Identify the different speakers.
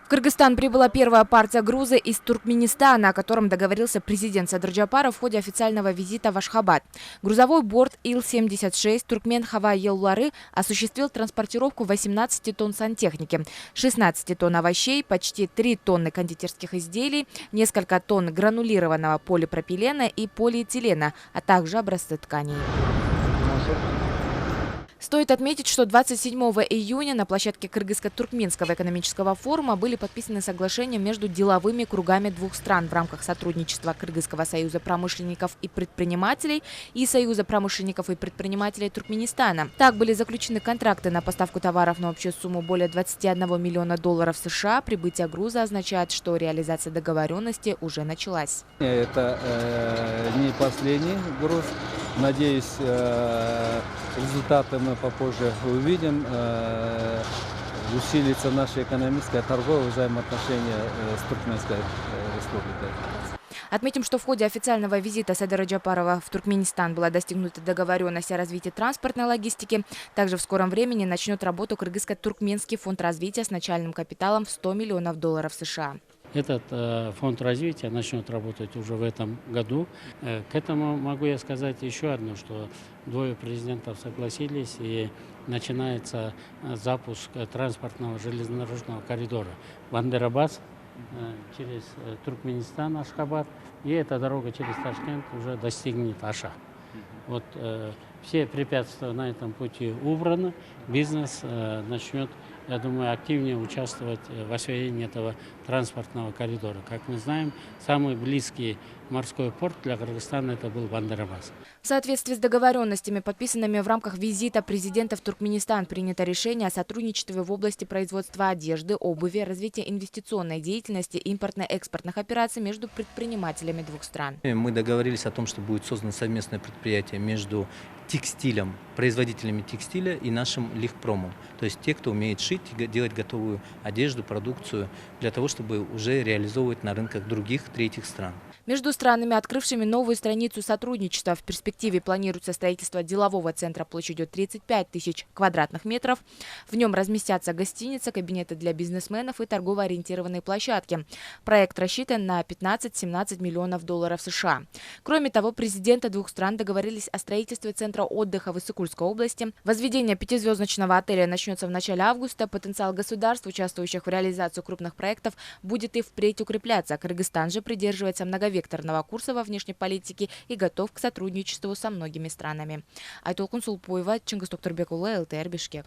Speaker 1: В Кыргызстан прибыла первая партия груза из Туркменистана, о котором договорился президент Садыр Джапаров в ходе официального визита в Ашхабад. Грузовой борт Ил-76 Туркмен Хава Еллары осуществил транспортировку 18 тонн сантехники, 16 тонн овощей, почти 3 тонны кондитерских изделий, несколько тонн гранулированного полипропилена и полиэтилена, а также образцы тканей. Стоит отметить, что 27 июня на площадке Кыргызско-Туркменского экономического форума были подписаны соглашения между деловыми кругами двух стран в рамках сотрудничества Кыргызского союза промышленников и предпринимателей и Союза промышленников и предпринимателей Туркменистана. Так были заключены контракты на поставку товаров на общую сумму более 21 миллиона долларов США. Прибытие груза означает, что реализация договоренности уже началась.
Speaker 2: Это не последний груз. Надеюсь, результаты мы попозже увидим. Усилится наши экономические, торговые взаимоотношения с Туркменской республикой.
Speaker 1: Отметим, что в ходе официального визита Садыра Джапарова в Туркменистан была достигнута договоренность о развитии транспортной логистики. Также в скором времени начнет работу Кыргызско-Туркменский фонд развития с начальным капиталом в 100 миллионов долларов США.
Speaker 3: Этот фонд развития начнет работать уже в этом году. К этому могу я сказать еще одно, что двое президентов согласились, и начинается запуск транспортного железнодорожного коридора Бандер-Аббас через Туркменистан, Ашхабад, и эта дорога через Ташкент уже достигнет Аша. Вот все препятствия на этом пути убраны, бизнес начнет, я думаю, активнее участвовать в освоении этого транспортного коридора. Как мы знаем, самый близкий морской порт для Кыргызстана это был Бандер-Аббас.
Speaker 1: В соответствии с договоренностями, подписанными в рамках визита президента в Туркменистан, принято решение о сотрудничестве в области производства одежды, обуви, развития инвестиционной деятельности, импортно-экспортных операций между предпринимателями двух стран.
Speaker 4: Мы договорились о том, что будет создано совместное предприятие между текстилем, производителями текстиля и нашим лихпромом. То есть те, кто умеет шить, делать готовую одежду, продукцию, для того, чтобы уже реализовывать на рынках других, третьих стран.
Speaker 1: Между странами, открывшими новую страницу сотрудничества, в перспективе планируется строительство делового центра площадью 35 тысяч квадратных метров. В нем разместятся гостиница, кабинеты для бизнесменов и торгово-ориентированные площадки. Проект рассчитан на 15-17 миллионов долларов США. Кроме того, президенты двух стран договорились о строительстве центра отдыха в Иссыкульской области. Возведение пятизвездочного отеля начнется в начале августа. Потенциал государств, участвующих в реализации крупных проектов, будет и впредь укрепляться. Кыргызстан же придерживается многовекторного курса во внешней политике и готов к сотрудничеству со многими странами. Айтолкун Сулпоева, Чингис Токтурбекулы, ЛТР, Бишкек.